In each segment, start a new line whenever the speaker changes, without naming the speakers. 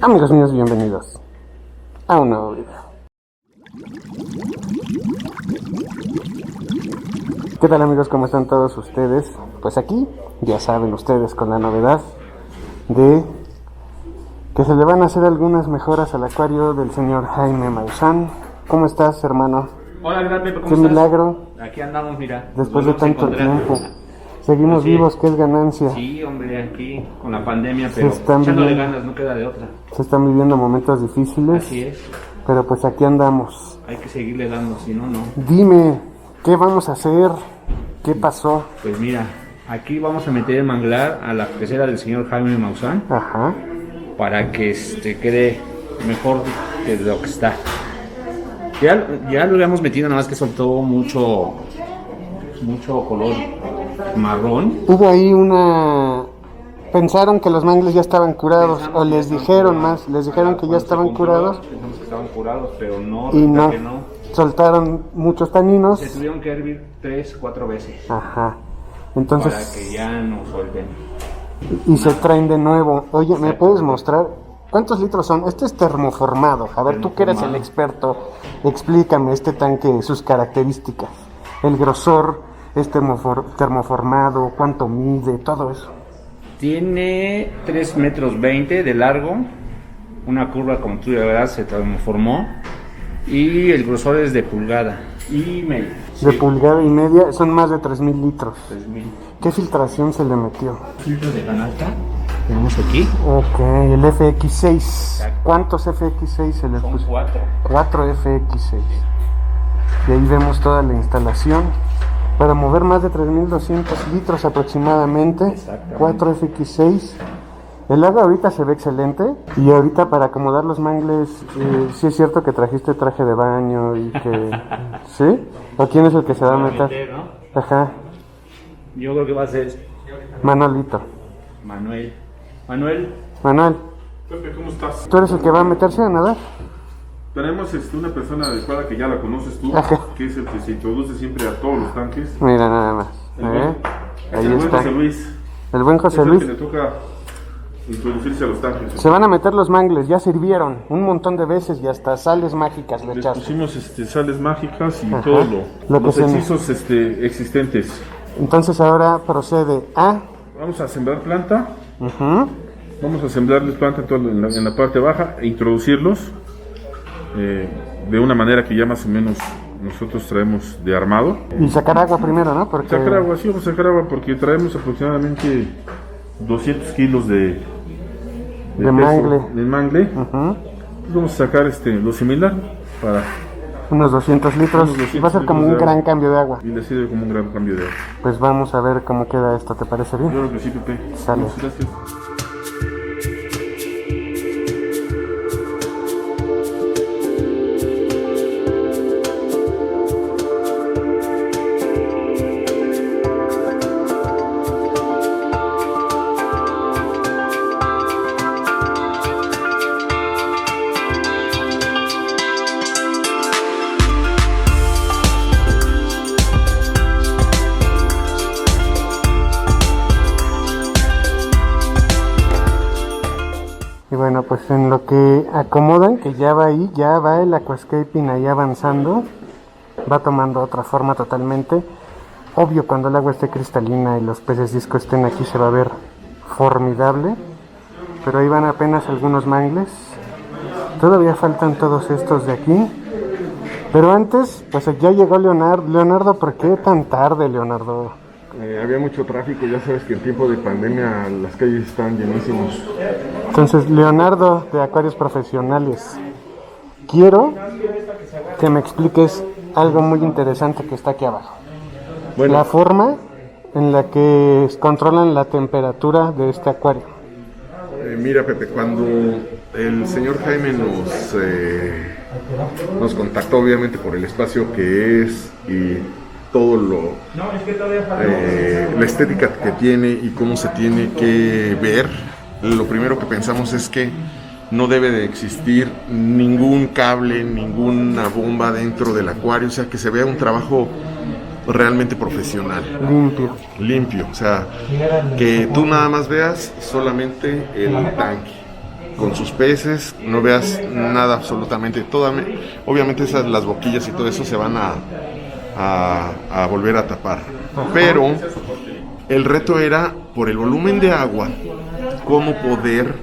Amigos míos, bienvenidos a un nuevo video. ¿Qué tal, amigos? ¿Cómo están todos ustedes? Pues aquí, ya saben ustedes, con la novedad de que se le van a hacer algunas mejoras al acuario del señor Jaime Maussan. ¿Cómo estás, hermano?
Hola, ¿qué tal, Pepe? ¿Cómo
Qué
estás?
milagro.
Aquí andamos, mira.
Después de
Nos volvemos a
tanto
encontrar.
tiempo. Seguimos
Así
vivos,
es.
que es ganancia.
Sí, hombre, aquí con la pandemia, pero
están
echándole
viviendo-
ganas, no queda de otra.
Se están viviendo momentos difíciles,
Así es.
pero pues aquí andamos.
Hay que seguirle dando, si no, no.
Dime, ¿qué vamos a hacer? ¿Qué pasó?
Pues mira, aquí vamos a meter el manglar a la pecera del señor Jaime Maussan
Ajá.
para que quede mejor que lo que está. Ya lo habíamos metido, nada más que soltó mucho color marrón.
Hubo ahí una... Pensaron que los mangles ya estaban curados, o les dijeron que ya estaban curados,
Pensamos que estaban curados, pero no,
y
resulta
no,
que no.
soltaron muchos taninos.
Se tuvieron que hervir 3-4 veces
Ajá.
para
Entonces,
que ya no suelten.
y se traen de nuevo. Oye, ¿me puedes mostrar cuántos litros son? Este es termoformado. A ver, tú que eres el experto, explícame este tanque, sus características. El grosor, es termoformado, cuánto mide, todo eso.
Tiene 3,20 metros de largo, una curva como tú ya verás, se transformó, y el grosor es de pulgada y media.
De pulgada y media, son más de 3,000 litros.
3,000.
¿Qué filtración se le metió?
Filtros de canasta tenemos aquí.
Ok, el FX6.
Exacto.
¿Cuántos FX6 se le
Son
puso?
4.
4 FX6. Y ahí vemos toda la instalación. Para mover más de 3,200 litros aproximadamente.
Exactamente.
4 FX6. El agua ahorita se ve excelente. Y ahorita para acomodar los mangles, sí es cierto que trajiste traje de baño y que... ¿Sí? ¿O quién es el que se va a meter?
¿no?
Ajá,
Yo creo que va a ser
Manolito.
Manuel.
Manuel,
Pepe, ¿cómo estás?
¿tú eres el que va a meterse a nadar?
Tenemos una persona adecuada que ya la conoces tú,
Ajá.
que es el que se introduce siempre a todos los tanques.
Mira nada más.
El buen-
Ahí
el buen
está.
José Luis.
El buen
Es
José
el
Luis.
que le toca introducirse a los tanques.
Se van a meter los mangles, ya sirvieron un montón de veces y hasta sales mágicas le
Les
echaste.
pusimos sales mágicas y
Ajá.
todo
Lo que
los
se ne-
hechizos existentes.
Entonces ahora procede a...
Vamos a sembrar planta.
Ujú.
Vamos a sembrarles planta en la parte baja e introducirlos de una manera que ya más o menos nosotros traemos de armado.
Y sacar agua primero, ¿no? Porque...
Sacar agua, sí, vamos a sacar agua porque traemos aproximadamente 200 kilos de peso
mangle.
de mangle.
Ujú.
Entonces vamos a sacar lo similar para
Unos 200 litros.
Unos 200
Va a ser como
litros
un
de
gran
agua.
cambio de agua.
y le sirve como un gran cambio de agua.
Pues vamos a ver cómo queda esto, ¿te parece
Yo
bien?
creo que sí, Pepe.
Sale.
Muchas gracias.
Y bueno, pues en lo que acomodan, que ya va ahí, ya va el aquascaping ahí avanzando, va tomando otra forma totalmente. Obvio, cuando el agua esté cristalina y los peces disco estén aquí se va a ver formidable, pero ahí van apenas algunos mangles. Todavía faltan todos estos de aquí, pero antes, pues ya llegó Leonardo. Leonardo, ¿por qué tan tarde, Leonardo?
Había mucho tráfico, ya sabes que en tiempo de pandemia las calles están llenísimos.
Entonces, Leonardo de Acuarios Profesionales, quiero que me expliques algo muy interesante que está aquí abajo.
Bueno,
La forma en la que controlan la temperatura de este acuario.
mira Pepe, cuando el señor Jaime nos contactó obviamente por el espacio que es y todo la estética que tiene y cómo se tiene que ver, lo primero que pensamos es que no debe de existir ningún cable, ninguna bomba dentro del acuario, o sea, que se vea un trabajo realmente profesional,
Limpio.
o sea, que tú nada más veas solamente el tanque, con sus peces, no veas nada absolutamente, obviamente las boquillas y todo eso se van a volver a tapar, pero el reto era, por el volumen de agua, cómo poder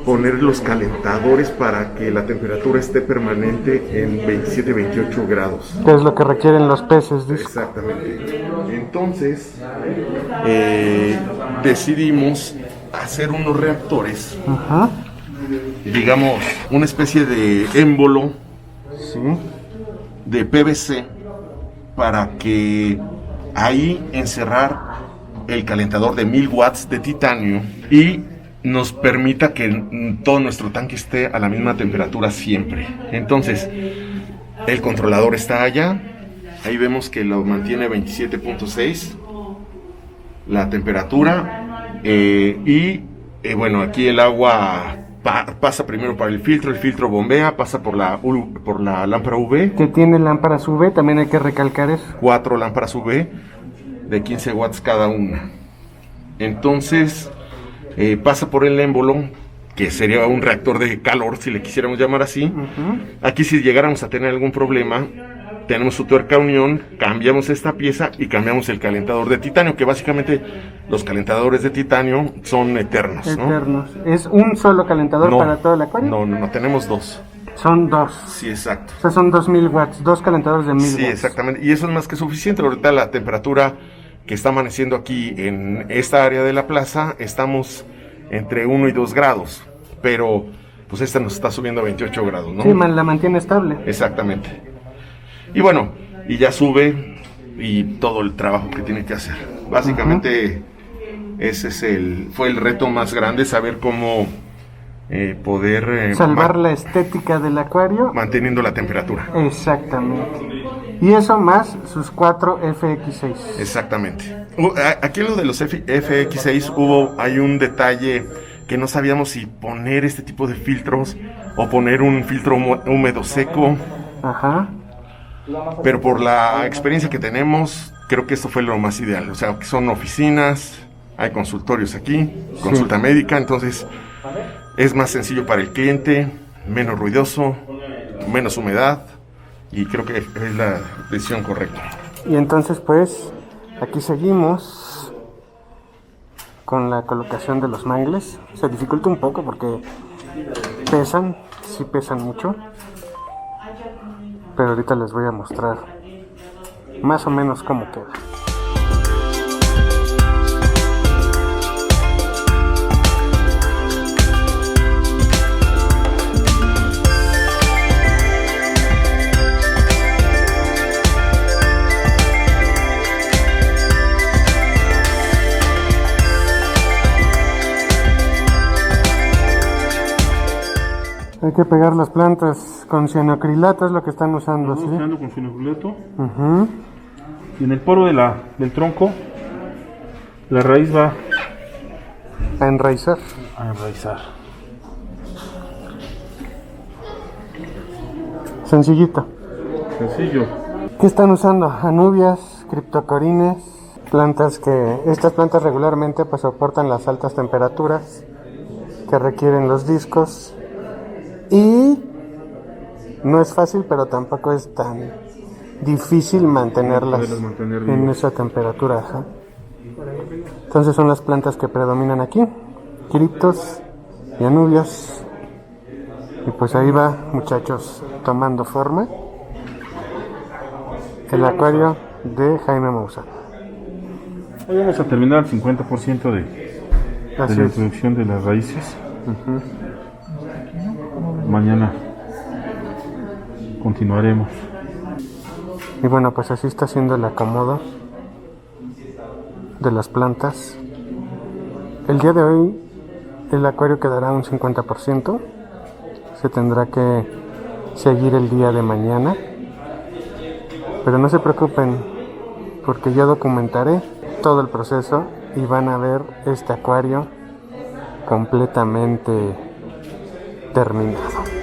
poner los calentadores para que la temperatura esté permanente en 27-28 grados.
Que es lo que requieren los peces, dice.
Exactamente. Entonces, decidimos hacer unos reactores,
Ajá.
digamos, una especie de émbolo
Sí.
de PVC para que ahí encerrar el calentador de 1000 watts de titanio y nos permita que todo nuestro tanque esté a la misma temperatura siempre. Entonces, el controlador está allá, ahí vemos que lo mantiene 27.6 la temperatura, bueno, aquí el agua pasa primero para el filtro bombea, pasa por la lámpara UV.
Que tiene lámparas UV, también hay que recalcar eso.
4 lámparas UV de 15 watts cada una. Entonces pasa por el émbolo, que sería un reactor de calor, si le quisiéramos llamar así. Aquí, si llegáramos a tener algún problema, tenemos su tuerca unión, cambiamos esta pieza y cambiamos el calentador de titanio, que básicamente los calentadores de titanio son eternos, ¿no?
Eternos. ¿Es un solo calentador para todo el acuario?
No, tenemos dos.
Son dos.
Sí, exacto.
O sea, son 2000 watts, dos calentadores de 1000 watts.
Sí, exactamente. Y eso es más que suficiente. Ahorita la temperatura que está amaneciendo aquí en esta área de la plaza, estamos entre 1 y 2 grados. Pero, pues esta nos está subiendo a 28 grados, ¿no?
Sí, la mantiene estable.
Exactamente. Y bueno, y ya sube y todo el trabajo que tiene que hacer. Básicamente, ese fue el reto más grande, saber cómo poder
salvar la estética del acuario
manteniendo la temperatura.
Exactamente. Y eso más sus 4 FX6.
Exactamente. Aquí en lo de los FX6 hay un detalle que no sabíamos si poner este tipo de filtros o poner un filtro húmedo seco.
Ajá.
Pero por la experiencia que tenemos, creo que esto fue lo más ideal. O sea, que son oficinas, hay consultorios aquí, consulta médica, entonces es más sencillo para el cliente, menos ruidoso, menos humedad, y creo que es la decisión correcta.
Y entonces, pues, aquí seguimos con la colocación de los mangles. Se dificulta un poco porque sí pesan mucho. Pero ahorita les voy a mostrar más o menos cómo queda. Hay que pegar las plantas con cianoacrilato, es lo que están usando, ¿sí?
Estamos usando con cianoacrilato. Y en el poro del tronco, la raíz va
A enraizar.
a enraizar.
Sencillito.
Sencillo.
¿Qué están usando? Anubias, criptocorines, estas plantas regularmente pues soportan las altas temperaturas que requieren los discos. Y no es fácil, pero tampoco es tan difícil mantenerlas en esa temperatura. Ajá. Entonces son las plantas que predominan aquí, criptos y anubias. Y pues ahí va, muchachos, tomando forma el acuario de Jaime Maussan.
Hoy vamos a terminar el 50% de la introducción de las raíces. Mañana continuaremos.
Y bueno, pues así está haciendo el acomodo de las plantas. El día de hoy el acuario quedará un 50%. Se tendrá que seguir el día de mañana. Pero no se preocupen, porque yo documentaré todo el proceso y van a ver este acuario completamente terminado.